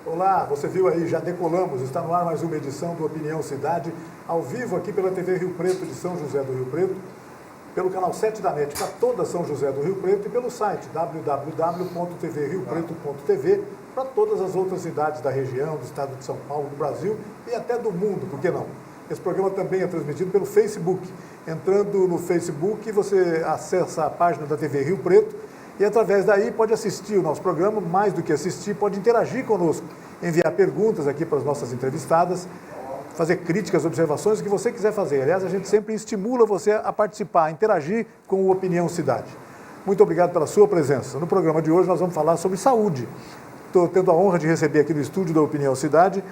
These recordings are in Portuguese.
Olá, você viu aí, já decolamos, está no ar mais uma edição do Opinião Cidade, ao vivo aqui pela TV Rio Preto de São José do Rio Preto, pelo canal 7 da NET para toda São José do Rio Preto e pelo site www.tvriopreto.tv para todas as outras cidades da região, do estado de São Paulo, do Brasil e até do mundo, por que não? Esse programa também é transmitido pelo Facebook. Entrando no Facebook, você acessa a página da TV Rio Preto e através daí pode assistir o nosso programa, mais do que assistir, pode interagir conosco, enviar perguntas aqui para as nossas entrevistadas, fazer críticas, observações, o que você quiser fazer. Aliás, a gente sempre estimula você a participar, a interagir com o Opinião Cidade. Muito obrigado pela sua presença. No programa de hoje nós vamos falar sobre saúde. Estou tendo a honra de receber aqui no estúdio da Opinião Cidade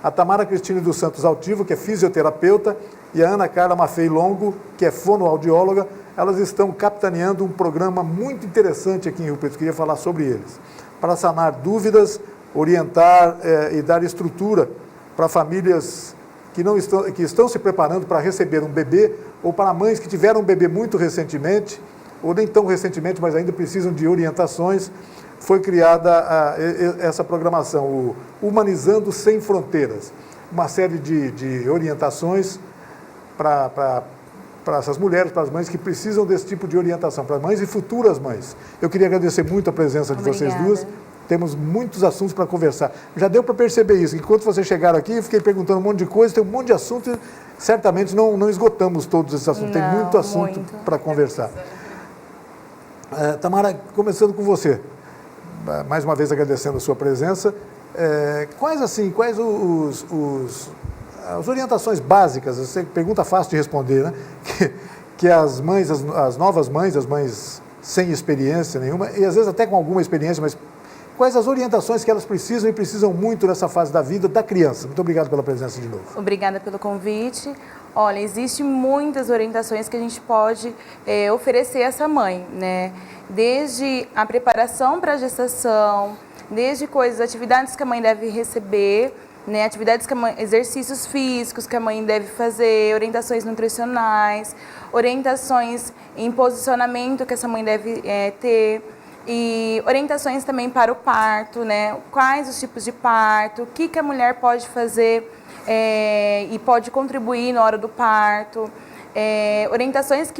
a Tamara Cristine dos Santos Altivo, que é fisioterapeuta, e a Ana Carla Maffei Longo, que é fonoaudióloga. Elas estão capitaneando um programa muito interessante aqui em Rio Preto, queria falar sobre eles, para sanar dúvidas, orientar e dar estrutura para famílias que estão se preparando para receber um bebê, ou para mães que tiveram um bebê muito recentemente, ou nem tão recentemente, mas ainda precisam de orientações. Foi criada essa programação, o Humanizando Sem Fronteiras, uma série de orientações para essas mulheres, para as mães que precisam desse tipo de orientação, para mães e futuras mães. Eu queria agradecer muito a presença de vocês duas. Temos muitos assuntos para conversar. Já deu para perceber isso. Enquanto vocês chegaram aqui, eu fiquei perguntando um monte de coisa, tem um monte de assunto e certamente não esgotamos todos esses assuntos. Tem muito assunto para conversar. Tamara, começando com você. Mais uma vez agradecendo a sua presença. Quais as orientações básicas, essa pergunta fácil de responder, né? Que as mães, as novas mães, as mães sem experiência nenhuma, e às vezes até com alguma experiência, mas quais as orientações que elas precisam e precisam muito nessa fase da vida da criança? Muito obrigado pela presença de novo. Obrigada pelo convite. Olha, existem muitas orientações que a gente pode oferecer a essa mãe, né? Desde a preparação para a gestação, desde atividades que a mãe deve receber, né? Exercícios físicos que a mãe deve fazer, orientações nutricionais, orientações em posicionamento que essa mãe deve ter. E orientações também para o parto, né? Quais os tipos de parto, o que a mulher pode fazer e pode contribuir na hora do parto. Orientações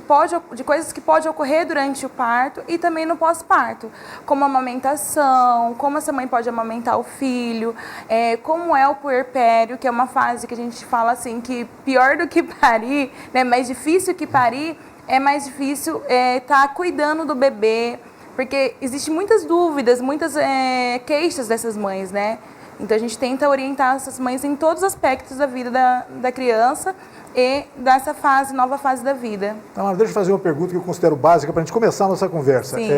de coisas que podem ocorrer durante o parto e também no pós-parto, como a amamentação, como essa mãe pode amamentar o filho, como é o puerpério, que é uma fase que a gente fala assim, que pior do que parir, né, mais difícil que parir, é mais difícil estar cuidando do bebê, porque existem muitas dúvidas, muitas queixas dessas mães, né? Então a gente tenta orientar essas mães em todos os aspectos da vida da criança e dessa nova fase da vida. Então, deixa eu fazer uma pergunta que eu considero básica para a gente começar a nossa conversa. Sim.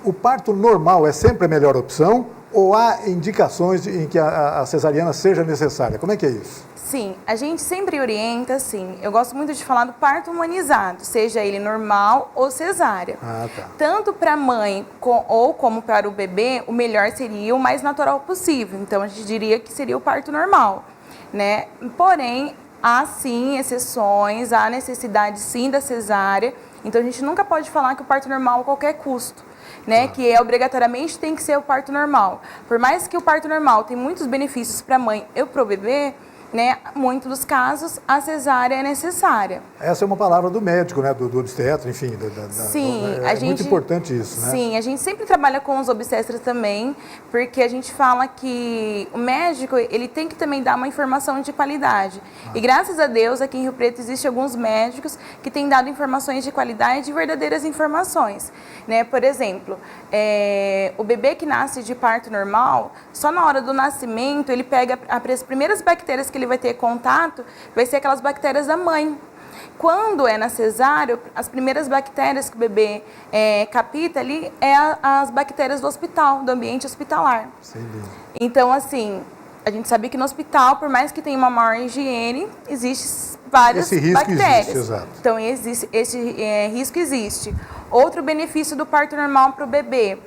O parto normal é sempre a melhor opção ou há indicações em que a cesariana seja necessária? Como é que é isso? Sim, a gente sempre orienta, sim. Eu gosto muito de falar do parto humanizado, seja ele normal ou cesárea. Tá. Tanto para a mãe ou como para o bebê, o melhor seria o mais natural possível. Então, a gente diria que seria o parto normal, né? Porém, há sim exceções, há necessidade sim da cesárea. Então, a gente nunca pode falar que o parto normal a qualquer custo, né? Que obrigatoriamente tem que ser o parto normal. Por mais que o parto normal tem muitos benefícios para a mãe e para o bebê, né, muitos dos casos, a cesárea é necessária. Essa é uma palavra do médico, né, do obstetra, enfim. Sim, muito importante isso, né? Sim, a gente sempre trabalha com os obstetras também, porque a gente fala que o médico, ele tem que também dar uma informação de qualidade. E graças a Deus, aqui em Rio Preto, existem alguns médicos que têm dado informações de qualidade e verdadeiras informações, né? Por exemplo, o bebê que nasce de parto normal, só na hora do nascimento, ele pega as primeiras bactérias que ele vai ter contato, vai ser aquelas bactérias da mãe. Quando é na cesárea, as primeiras bactérias que o bebê capta ali as bactérias do hospital, do ambiente hospitalar. Sim. Então, assim, a gente sabe que no hospital, por mais que tenha uma maior higiene, existe várias bactérias. Existe, exato. Então, esse risco existe. Outro benefício do parto normal para o bebê,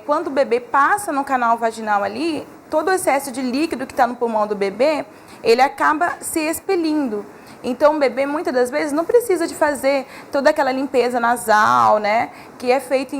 quando o bebê passa no canal vaginal ali, todo o excesso de líquido que está no pulmão do bebê, ele acaba se expelindo. Então, o bebê, muitas das vezes, não precisa de fazer toda aquela limpeza nasal, né, que é feita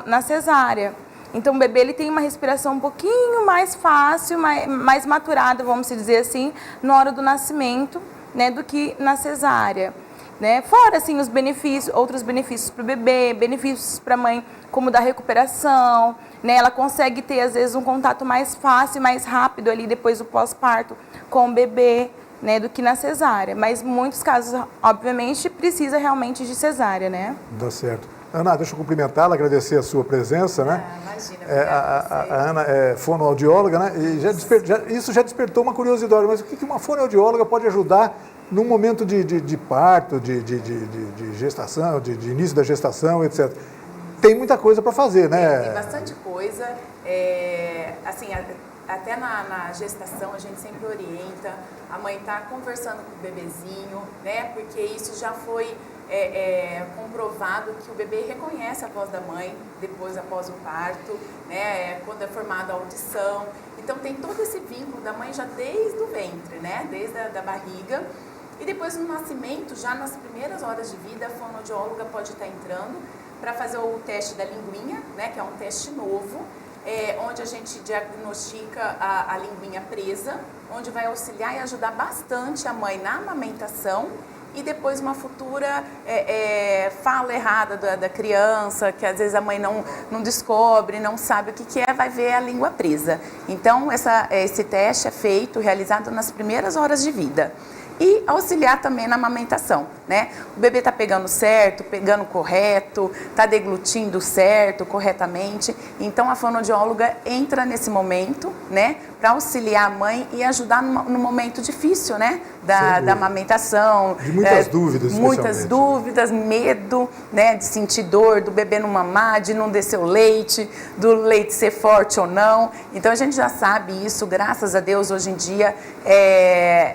na cesárea. Então o bebê ele tem uma respiração um pouquinho mais fácil, mais maturada, vamos dizer assim, na hora do nascimento, né, do que na cesárea. Né? Fora assim os benefícios, outros benefícios para o bebê, benefícios para a mãe, como da recuperação, né? Ela consegue ter às vezes um contato mais fácil, mais rápido ali depois do pós-parto com o bebê, né, do que na cesárea. Mas em muitos casos, obviamente, precisa realmente de cesárea, né? Dá certo. Ana, deixa eu cumprimentá-la, agradecer a sua presença, né? Imagina. A Ana é fonoaudióloga, né? E isso já despertou uma curiosidade, mas o que uma fonoaudióloga pode ajudar num momento de parto, de gestação, de início da gestação, etc. Tem muita coisa para fazer, né? Tem bastante coisa. Assim, até na gestação a gente sempre orienta, a mãe está conversando com o bebezinho, né? Porque isso já foi comprovado que o bebê reconhece a voz da mãe após o parto, né? Quando é formada a audição. Então tem todo esse vínculo da mãe já desde o ventre, né? Desde a barriga. E depois no nascimento, já nas primeiras horas de vida, a fonoaudióloga pode estar entrando para fazer o teste da linguinha, né, que é um teste novo, onde a gente diagnostica a linguinha presa, onde vai auxiliar e ajudar bastante a mãe na amamentação e depois uma futura fala errada da criança, que às vezes a mãe não descobre, não sabe o que é, vai ver a língua presa. Então, esse teste é feito, realizado nas primeiras horas de vida. E auxiliar também na amamentação, né? O bebê está pegando certo, pegando correto, está deglutindo certo, corretamente. Então, a fonoaudióloga entra nesse momento, né? Para auxiliar a mãe e ajudar no momento difícil, né? Da amamentação. De muitas dúvidas, muitas dúvidas, medo, né? De sentir dor, do bebê não mamar, de não descer o leite, do leite ser forte ou não. Então, a gente já sabe isso, graças a Deus, hoje em dia,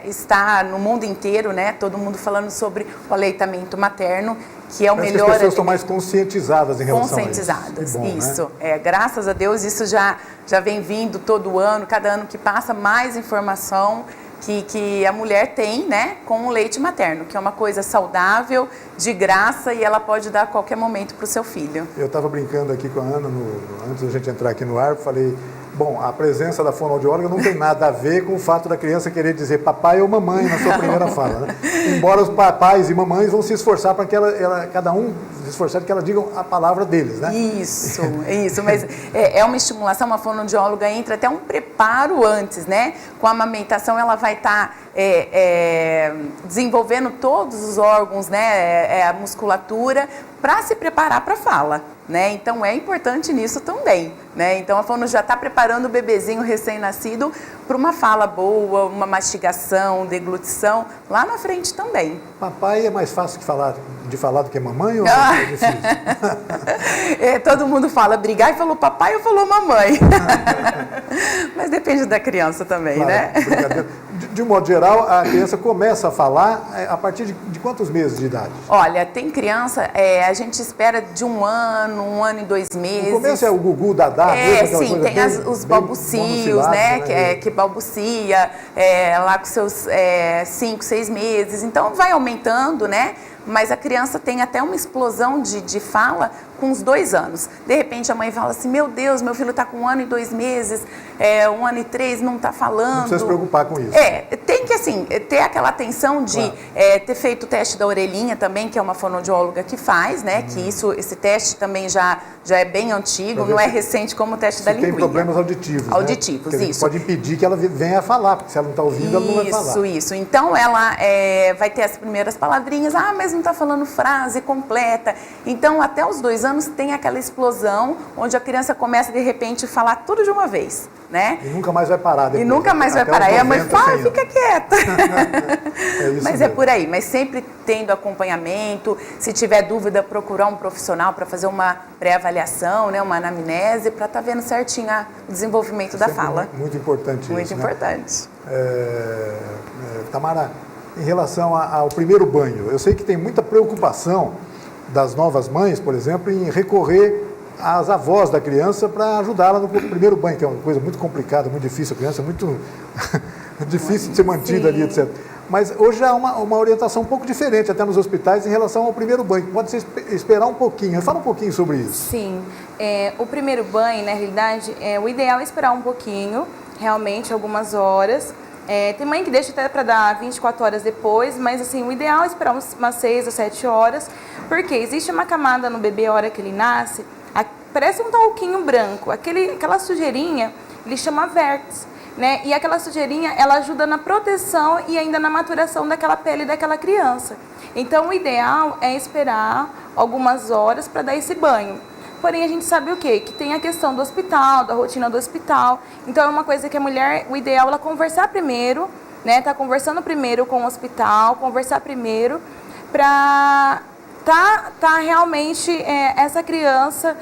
está no mundo inteiro, né? Todo mundo falando sobre o aleitamento materno, que é o melhor. As pessoas estão mais conscientizadas em relação a isso. Conscientizadas, bom, isso. Né? Graças a Deus, isso já vem vindo todo ano, cada ano que passa, mais informação que a mulher tem, né, com o leite materno, que é uma coisa saudável, de graça, e ela pode dar a qualquer momento para o seu filho. Eu estava brincando aqui com a Ana, antes da gente entrar aqui no ar, falei, bom, a presença da fonoaudióloga não tem nada a ver com o fato da criança querer dizer papai ou mamãe na sua primeira fala, né? Embora os papais e mamães vão se esforçar para que cada um se esforçar para que ela diga a palavra deles, né? Isso, mas é uma estimulação, uma fonoaudióloga entra até um preparo antes, né? Com a amamentação ela vai estar desenvolvendo todos os órgãos, né? A musculatura, para se preparar para a fala, né? Então é importante nisso também, né? Então a fono já está preparando o bebezinho recém-nascido para uma fala boa, uma mastigação, deglutição, lá na frente também. Papai é mais fácil de falar do que mamãe ou é difícil? Todo mundo fala brigar e falou papai ou falou mamãe. Mas depende da criança também, claro, né? De um modo geral, a criança começa a falar a partir de quantos meses de idade? Olha, tem criança, a gente espera de 1 ano e 2 meses. No começo é o gugu, dadá. Sim, tem os balbucios, né? Que balbucia lá com seus 5, 6 meses. Então, vai aumentando, né? Mas a criança tem até uma explosão de fala com uns 2 anos. De repente a mãe fala assim, meu Deus, meu filho está com 1 ano e 2 meses, 1 ano e 3, não está falando. Não precisa se preocupar com isso. Tem que assim, ter aquela atenção de ter feito o teste da orelhinha também, que é uma fonoaudióloga que faz, né? Que esse teste também já é bem antigo, não é recente como o teste da linguinha. Tem problemas auditivos, auditivos, né? isso. Pode impedir que ela venha a falar, porque se ela não está ouvindo, ela não vai falar. Isso. Então ela vai ter as primeiras palavrinhas, mas não está falando frase completa. Então até os 2 anos tem aquela explosão, onde a criança começa de repente a falar tudo de uma vez, né? E nunca mais vai parar depois. E nunca mais vai parar. E a mãe fala, fica quieta. Mas é por aí, mas sempre tendo acompanhamento, se tiver dúvida, procurar um profissional para fazer uma pré-avaliação, né, uma anamnese, para estar vendo certinho o desenvolvimento da fala. Muito importante isso. Muito importante. Tamara, em relação ao primeiro banho, eu sei que tem muita preocupação das novas mães, por exemplo, em recorrer às avós da criança para ajudá-la no primeiro banho, que é uma coisa muito complicada, muito difícil, a criança é muito difícil de ser mantida ali, etc. Mas hoje há uma orientação um pouco diferente até nos hospitais em relação ao primeiro banho. Pode ser esperar um pouquinho. Fala um pouquinho sobre isso. Sim, o primeiro banho, na realidade, o ideal é esperar um pouquinho, realmente, algumas horas. Tem mãe que deixa até para dar 24 horas depois, mas assim, o ideal é esperar umas 6 ou 7 horas, porque existe uma camada no bebê a hora que ele nasce, parece um talquinho branco, aquela sujeirinha, ele chama vértice, né? E aquela sujeirinha, ela ajuda na proteção e ainda na maturação daquela pele daquela criança. Então, o ideal é esperar algumas horas para dar esse banho. Porém, a gente sabe o quê? Que tem a questão do hospital, da rotina do hospital. Então, é uma coisa que a mulher, o ideal é ela conversar primeiro, né? Tá conversando primeiro com o hospital, conversar primeiro para tá realmente essa criança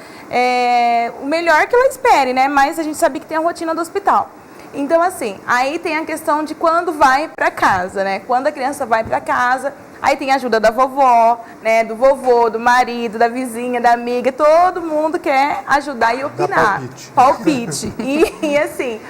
o melhor que ela espere, né? Mas a gente sabe que tem a rotina do hospital. Então, assim, aí tem a questão de quando vai para casa, né? Quando a criança vai para casa, aí tem a ajuda da vovó, né? Do vovô, do marido, da vizinha, da amiga. Todo mundo quer ajudar e opinar. Palpite. E assim,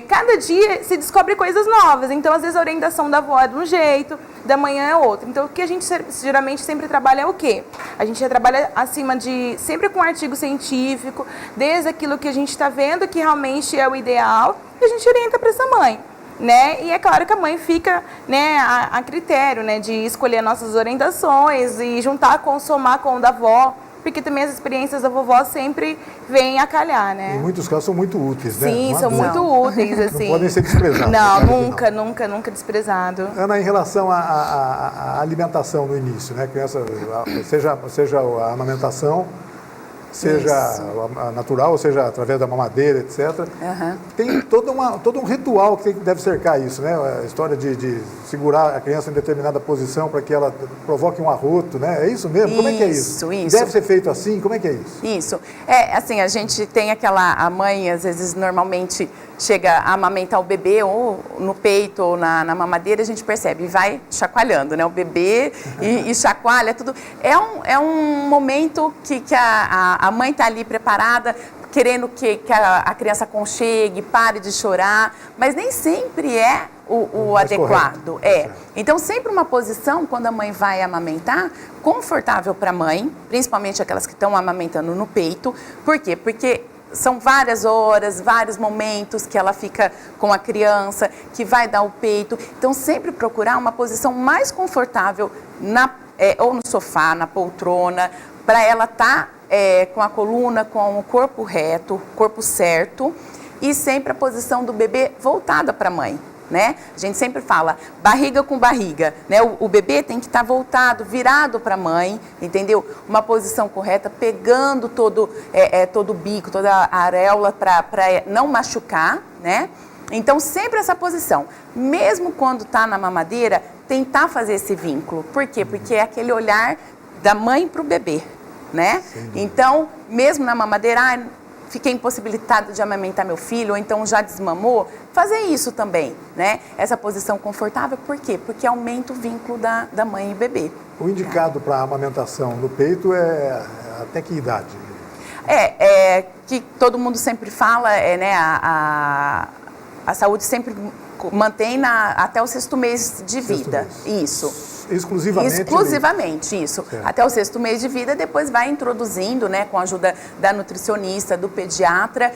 cada dia se descobre coisas novas. Então, às vezes, a orientação da avó é de um jeito, da manhã é outro. Então, o que a gente geralmente sempre trabalha é o quê? A gente trabalha acima de, sempre com artigo científico, desde aquilo que a gente está vendo que realmente é o ideal, e a gente orienta para essa mãe, né? E é claro que a mãe fica, né, a critério, né, de escolher nossas orientações e juntar, somar com o da avó, porque também as experiências da vovó sempre vêm a calhar, né? Em muitos casos são muito úteis, né? Sim, são muito úteis, assim. Não podem ser desprezados. Não, nunca desprezado. Ana, em relação à alimentação no início, né? Criança, seja a amamentação, seja a natural, ou seja através da mamadeira, etc. Tem todo um ritual que deve cercar isso, né? A história de segurar a criança em determinada posição para que ela provoque um arroto, né? É isso mesmo? Como é que é isso? Isso. Deve ser feito assim? Como é que é isso? Isso. Assim, a gente tem a mãe, às vezes, normalmente chega a amamentar o bebê ou no peito ou na mamadeira, a gente percebe, e vai chacoalhando, né? O bebê e chacoalha, tudo. É um momento que a mãe está ali preparada, querendo que a criança aconchegue, pare de chorar, mas nem sempre é o adequado. Então, sempre uma posição, quando a mãe vai amamentar, confortável para a mãe, principalmente aquelas que estão amamentando no peito. Por quê? Porque são várias horas, vários momentos que ela fica com a criança, que vai dar o peito. Então, sempre procurar uma posição mais confortável, ou no sofá, na poltrona, para ela estar com a coluna, com o corpo reto, corpo certo, e sempre a posição do bebê voltada para a mãe, né? A gente sempre fala barriga com barriga, né? O bebê tem que estar voltado, virado para a mãe, entendeu? Uma posição correta, pegando todo o bico, toda a areola para não machucar, né? Então, sempre essa posição. Mesmo quando está na mamadeira, tentar fazer esse vínculo. Por quê? Porque é aquele olhar da mãe para o bebê, né? Então, mesmo na mamadeira, fiquei impossibilitada de amamentar meu filho, ou então já desmamou, fazer isso também, né? Essa posição confortável, por quê? Porque aumenta o vínculo da mãe e bebê. O indicado para amamentação no peito é até que idade? Que todo mundo sempre fala, né? A saúde sempre mantém até o 6º mês de vida. Isso. Exclusivamente, isso. Certo. Até o 6º mês de vida, depois vai introduzindo, né, com a ajuda da nutricionista, do pediatra,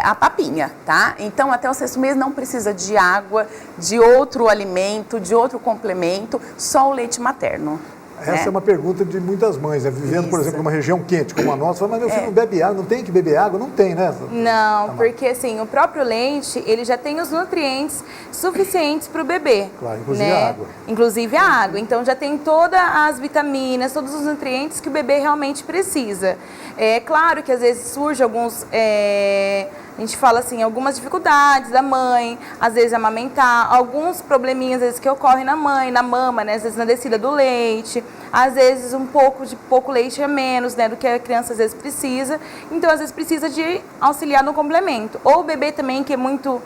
a papinha, tá? Então, até o 6º mês não precisa de água, de outro alimento, de outro complemento, só o leite materno. Essa é uma pergunta de muitas mães, né? Vivendo, por exemplo, numa região quente como a nossa, fala, mas meu filho não bebe água, não tem que beber água? Não tem, né? Não, porque assim, o próprio leite, ele já tem os nutrientes suficientes para o bebê. Claro, inclusive né? a água. Inclusive a água. Então já tem todas as vitaminas, todos os nutrientes que o bebê realmente precisa. É claro que às vezes surge alguns... a gente fala assim, algumas dificuldades da mãe, às vezes amamentar, alguns probleminhas às vezes que ocorrem na mãe, na mama, né? Às vezes na descida do leite, às vezes pouco leite a menos, né, do que a criança às vezes precisa. Então às vezes precisa de auxiliar no complemento. Ou o bebê também que é muito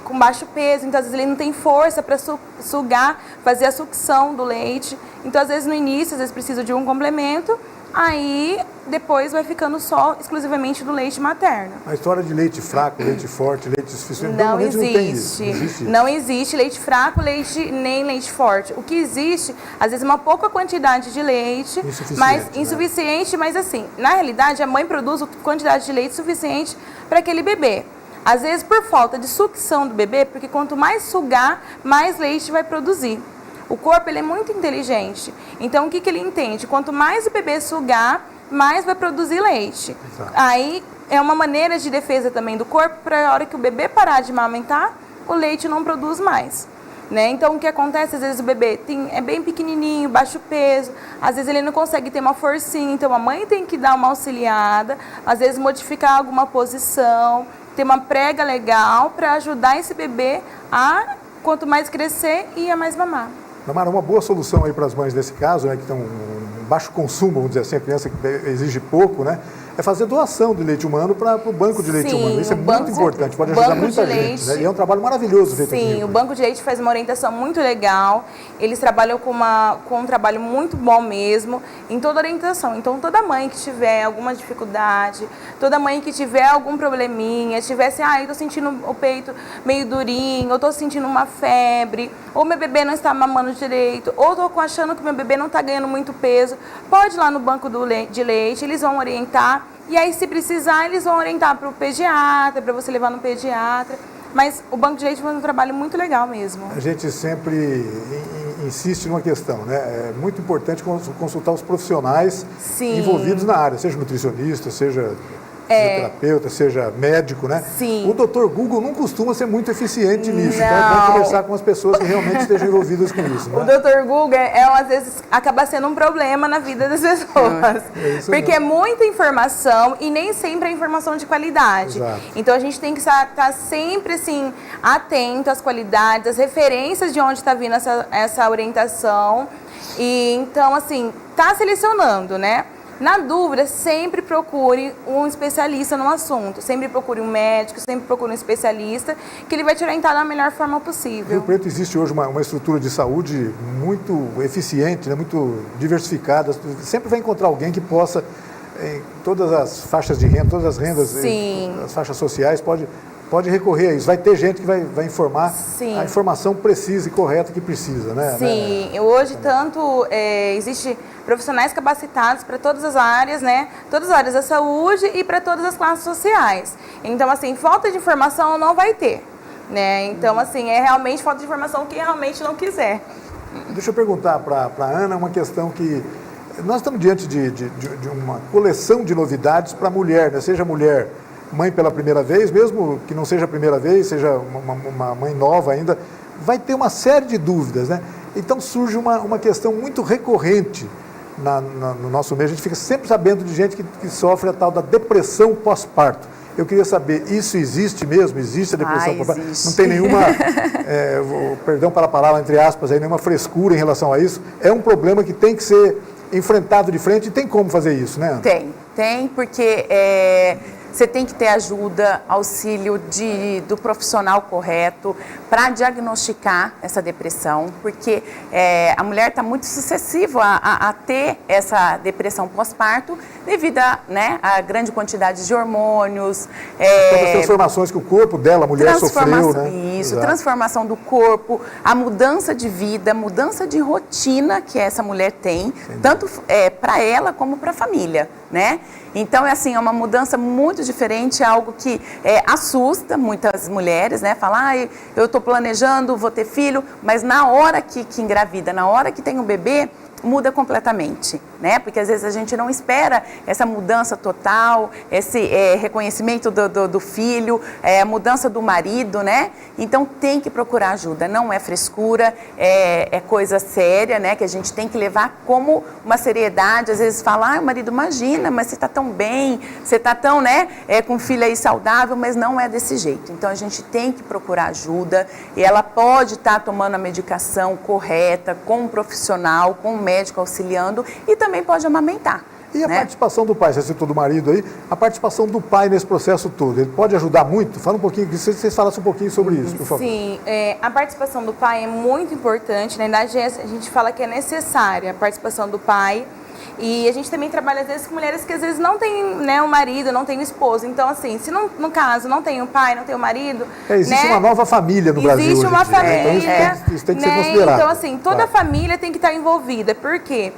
com baixo peso, então às vezes ele não tem força para sugar, fazer a sucção do leite. Então às vezes no início, às vezes precisa de um complemento. aí depois vai ficando só exclusivamente do leite materno. A história de leite fraco, leite forte, leite suficiente, Não normalmente não tem existe. isso. Não existe isso. Não existe leite fraco, nem leite forte. O que existe, às vezes, uma pouca quantidade de leite, mas insuficiente, mas assim, na realidade, a mãe produz quantidade de leite suficiente para aquele bebê. Às vezes, por falta de sucção do bebê, porque quanto mais sugar, mais leite vai produzir. O corpo, ele é muito inteligente. Então, o que ele entende? Quanto mais o bebê sugar, mais vai produzir leite. Exato. Aí, é uma maneira de defesa também do corpo, para a hora que o bebê parar de amamentar, o leite não produz mais. Né? Então, o que acontece, às vezes o bebê é bem pequenininho, baixo peso, às vezes ele não consegue ter uma forcinha, então a mãe tem que dar uma auxiliada, às vezes modificar alguma posição, ter uma prega legal para ajudar esse bebê a, quanto mais crescer, e a mais mamar. Namara, uma boa solução aí para as mães nesse caso, né, que tem um baixo consumo, vamos dizer assim, a criança que exige pouco, né, é fazer doação de leite humano para o banco de leite humano. Isso é muito importante, pode ajudar muita gente. Né? E é um trabalho maravilhoso feito aqui. Sim, o Banco de Leite faz uma orientação muito legal. Eles trabalham com um trabalho muito bom mesmo, em toda orientação. Então, toda mãe que tiver alguma dificuldade, toda mãe que tiver algum probleminha, tivesse, eu tô sentindo o peito meio durinho, ou tô sentindo uma febre, ou meu bebê não está mamando direito, ou tô achando que meu bebê não está ganhando muito peso, pode ir lá no Banco de Leite, eles vão orientar. E aí, se precisar, eles vão orientar para o pediatra, para você levar no pediatra. Mas o Banco de Leite faz um trabalho muito legal mesmo. A gente sempre insiste numa questão, né? É muito importante consultar os profissionais envolvidos na área, seja nutricionista, seja fisioterapeuta, seja médico, né? Sim. O Dr. Google não costuma ser muito eficiente nisso, então é bom conversar com as pessoas que realmente estejam envolvidas com isso. Né? O Dr. Google, às vezes, acaba sendo um problema na vida das pessoas. Porque é muita informação e nem sempre é informação de qualidade. Exato. Então, a gente tem que estar sempre, assim, atento às qualidades, às referências de onde está vindo essa orientação. E, então, assim, tá selecionando, né? Na dúvida, sempre procure um especialista no assunto. Sempre procure um médico, sempre procure um especialista, que ele vai te orientar da melhor forma possível. Rio Preto existe hoje uma estrutura de saúde muito eficiente, né, muito diversificada. Sempre vai encontrar alguém que possa, em todas as faixas de renda, todas as rendas, as faixas sociais, pode recorrer a isso. Vai ter gente que vai informar a informação precisa e correta que precisa, né? Sim, hoje existe profissionais capacitados para todas as áreas, né? Todas as áreas da saúde e para todas as classes sociais. Então, assim, falta de informação não vai ter, né? Então, assim, é realmente falta de informação quem realmente não quiser. Deixa eu perguntar para a Ana uma questão que nós estamos diante de uma coleção de novidades para a mulher, né? Seja mulher mãe pela primeira vez, mesmo que não seja a primeira vez, seja uma mãe nova ainda, vai ter uma série de dúvidas, né? Então surge uma questão muito recorrente no nosso meio. A gente fica sempre sabendo de gente que sofre a tal da depressão pós-parto. Eu queria saber, isso existe mesmo? Existe a depressão pós-parto? Existe. Não tem nenhuma, perdão pela palavra, entre aspas, nenhuma frescura em relação a isso? É um problema que tem que ser enfrentado de frente e tem como fazer isso, né, Ana? Tem, porque você tem que ter ajuda, auxílio do profissional correto para diagnosticar essa depressão, porque a mulher está muito suscetível a ter essa depressão pós-parto devido à grande quantidade de hormônios. As transformações que o corpo dela, a mulher, sofreu, né? Isso, Exato. Transformação do corpo, a mudança de vida, mudança de rotina que essa mulher tem, tanto para ela como para a família, né? Então, é uma mudança muito diferente, é algo que assusta muitas mulheres, né? Falar, eu estou planejando, vou ter filho, mas na hora que engravida, na hora que tem um bebê, muda completamente, né? Porque às vezes a gente não espera essa mudança total, esse reconhecimento do filho, a mudança do marido, né? Então tem que procurar ajuda, não é frescura, é coisa séria, né? Que a gente tem que levar como uma seriedade. Às vezes fala, marido, imagina, mas você está tão bem, você está tão, né? Com filho aí saudável, mas não é desse jeito. Então a gente tem que procurar ajuda e ela pode estar tomando a medicação correta, com um profissional, com um médico auxiliando e também pode amamentar. E a participação do pai, você citou do marido aí, a participação do pai nesse processo todo, ele pode ajudar muito? Fala um pouquinho, que vocês falassem um pouquinho sobre isso, por favor. Sim, a participação do pai é muito importante, na verdade a gente fala que é necessária a participação do pai, E a gente também trabalha, às vezes, com mulheres que às vezes não têm, né, o marido, não tem o esposo. Então, assim, se não, no caso não tem o pai, não tem o marido... existe, né, uma nova família no Brasil. Existe uma família, então isso tem que ser considerado. Então, assim, toda a família tem que estar envolvida. Por quê?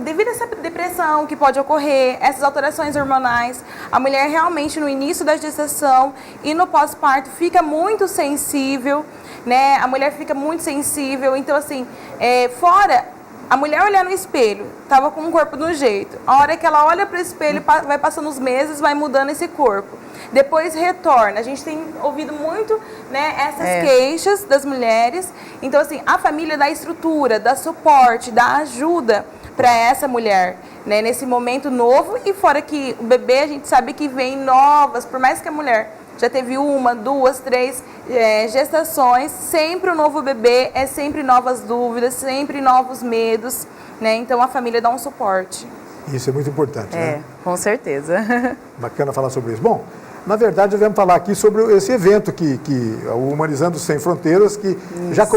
Devido a essa depressão que pode ocorrer, essas alterações hormonais, a mulher realmente no início da gestação e no pós-parto fica muito sensível, né? A mulher fica muito sensível. Então, assim, fora a mulher olhar no espelho, estava com um corpo de um jeito. A hora que ela olha para o espelho, vai passando os meses, vai mudando esse corpo. Depois retorna. A gente tem ouvido muito, né, essas queixas das mulheres. Então, assim, a família dá estrutura, dá suporte, dá ajuda para essa mulher, né, nesse momento novo. E fora que o bebê, a gente sabe que vem novas, por mais que a mulher já teve 1, 2, 3 gestações, sempre o novo bebê é sempre novas dúvidas, sempre novos medos, né? Então a família dá um suporte. Isso é muito importante, né? Com certeza. Bacana falar sobre isso. Bom, na verdade, devemos falar aqui sobre esse evento o Humanizando Sem Fronteiras, que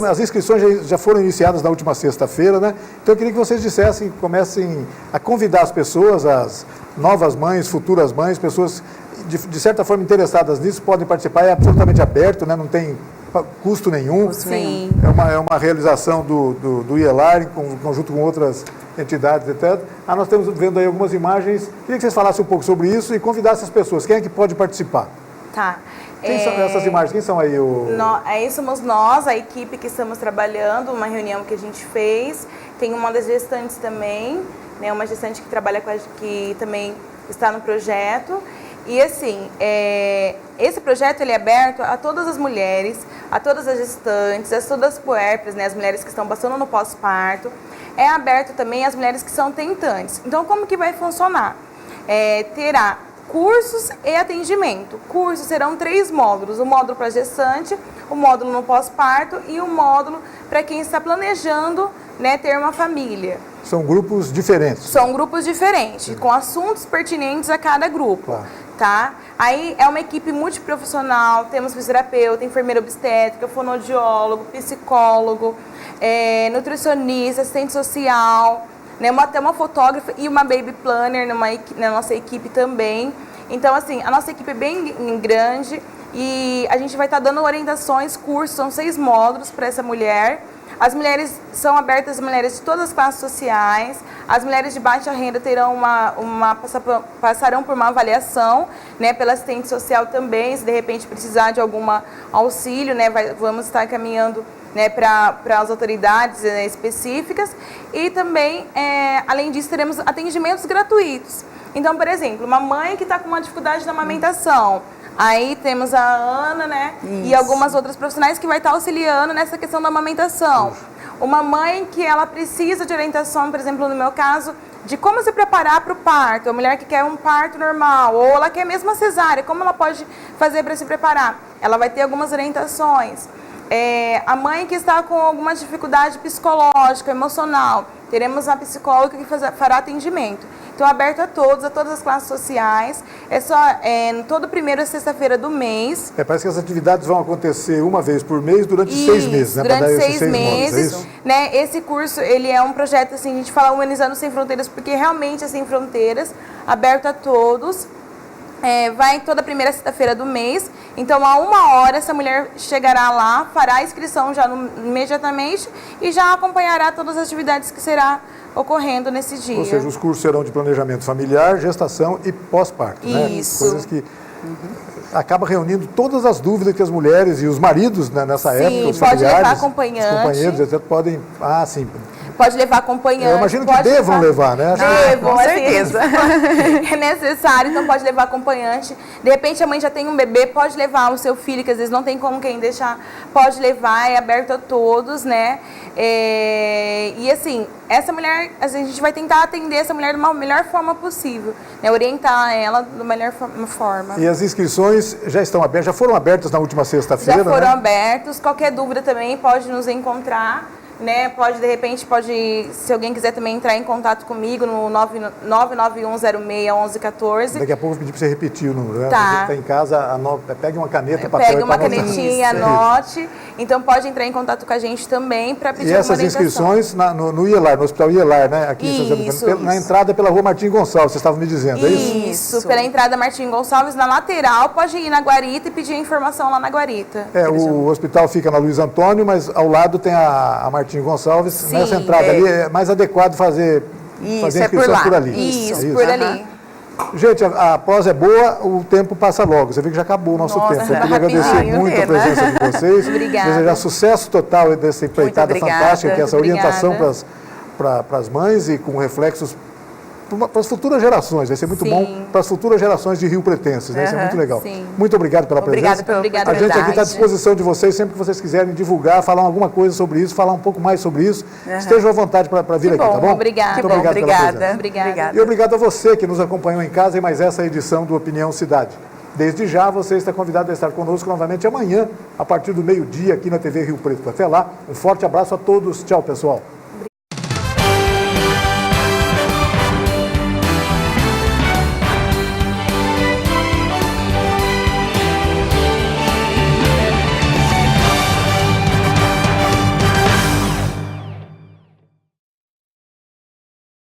as inscrições já foram iniciadas na última sexta-feira, né? Então eu queria que vocês comecem a convidar as pessoas, as novas mães, futuras mães, pessoas de certa forma interessadas nisso, podem participar, é absolutamente aberto, né? Não tem custo nenhum. Sim. É uma realização do IELAR, em conjunto com outras entidades, etc. Nós estamos vendo aí algumas imagens. Queria que vocês falassem um pouco sobre isso e convidassem as pessoas. Quem é que pode participar? Tá. Quem são essas imagens? Quem são aí? Aí somos nós, a equipe que estamos trabalhando, uma reunião que a gente fez. Tem uma das gestantes também, né? Uma gestante que trabalha com que também está no projeto. E assim, esse projeto ele é aberto a todas as mulheres, a todas as gestantes, a todas as puérperas, né, as mulheres que estão passando no pós-parto. É aberto também às mulheres que são tentantes. Então, como que vai funcionar? Terá cursos e atendimento. Cursos serão 3 módulos, o módulo para gestante, o módulo no pós-parto e o módulo para quem está planejando, né, ter uma família. São grupos diferentes? São grupos diferentes, com assuntos pertinentes a cada grupo. Claro. Tá? Aí é uma equipe multiprofissional, temos fisioterapeuta, enfermeira obstétrica, fonoaudiólogo, psicólogo, nutricionista, assistente social, né? Até uma fotógrafa e uma baby planner na nossa equipe também. Então, assim, a nossa equipe é bem grande e a gente vai estar dando orientações, cursos, são 6 módulos para essa mulher. As mulheres são abertas, as mulheres de todas as classes sociais. As mulheres de baixa renda terão passarão por uma avaliação, né, pela assistente social também, se de repente precisar de algum auxílio, né, vamos estar caminhando, né, para as autoridades, né, específicas. E também, além disso, teremos atendimentos gratuitos. Então, por exemplo, uma mãe que está com uma dificuldade na amamentação, aí temos a Ana, né? Isso. E algumas outras profissionais que vai estar auxiliando nessa questão da amamentação. Uma mãe que ela precisa de orientação, por exemplo, no meu caso, de como se preparar para o parto. A mulher que quer um parto normal, ou ela quer mesmo a cesárea, como ela pode fazer para se preparar? Ela vai ter algumas orientações. A mãe que está com alguma dificuldade psicológica, emocional, teremos a psicóloga que fará atendimento. Então, aberto a todas as classes sociais. É só toda primeira sexta-feira do mês. Parece que as atividades vão acontecer uma vez por mês durante 6 meses, né? Durante 6 meses. Módulos, né? Esse curso, ele é um projeto, assim, a gente fala Humanizando Sem Fronteiras, porque realmente é sem fronteiras, aberto a todos. Vai toda primeira sexta-feira do mês. Então, a 1h, essa mulher chegará lá, fará a inscrição já imediatamente e já acompanhará todas as atividades que será ocorrendo nesse dia. Ou seja, os cursos serão de planejamento familiar, gestação e pós-parto, né? Isso. Coisas que acaba reunindo todas as dúvidas que as mulheres e os maridos, né, nessa época, os familiares, levar acompanhante. Os companheiros, etc., podem... sim. Pode levar acompanhante. Eu imagino que devam levar, né? Devam, com certeza. É necessário, então pode levar acompanhante. De repente a mãe já tem um bebê, pode levar o seu filho, que às vezes não tem como quem deixar, pode levar, é aberto a todos, né? E assim, essa mulher, a gente vai tentar atender essa mulher de uma melhor forma possível, né? Orientar ela da melhor forma. E as inscrições já estão abertas, já foram abertas na última sexta-feira, Já foram né? abertas, qualquer dúvida também pode nos encontrar, né? Pode, de repente, se alguém quiser também entrar em contato comigo no 991061114. Daqui a pouco eu vou pedir para você repetir o número, né? Tá. Você está em casa, pegue uma caneta, papel. Pegue uma canetinha, Isso. anote. Então pode entrar em contato com a gente também para pedir E essas orientação. inscrições no IELAR, no Hospital IELAR, né? Aqui em São José do Rio, na entrada pela Rua Martim Gonçalves, vocês estavam me dizendo, é isso? Isso, pela entrada Martim Gonçalves, na lateral, pode ir na guarita e pedir a informação lá na guarita. O hospital fica na Luiz Antônio, mas ao lado tem a Martim Gonçalves. Sim, nessa entrada ali é mais adequado fazer inscrição por ali. Isso, por ali. Gente, a prosa é boa, o tempo passa logo. Você vê que já acabou o nosso tempo. Eu queria agradecer muito a presença de vocês. Obrigada. Desejar sucesso total dessa empreitada fantástica, que é essa orientação para as mães e com reflexos para as futuras gerações. Vai ser muito bom para as futuras gerações de Rio Pretenses, né? Isso é muito legal. Sim. Muito obrigado pela presença. Obrigada A gente aqui está à disposição de vocês, sempre que vocês quiserem divulgar, falar alguma coisa sobre isso, falar um pouco mais sobre isso. Estejam à vontade para vir aqui, tá bom? Obrigada. Muito obrigado pela presença. Obrigada. E obrigado a você que nos acompanhou em casa em mais essa edição do Opinião Cidade. Desde já, você está convidado a estar conosco novamente amanhã, a partir do meio-dia, aqui na TV Rio Preto. Até lá, um forte abraço a todos. Tchau, pessoal.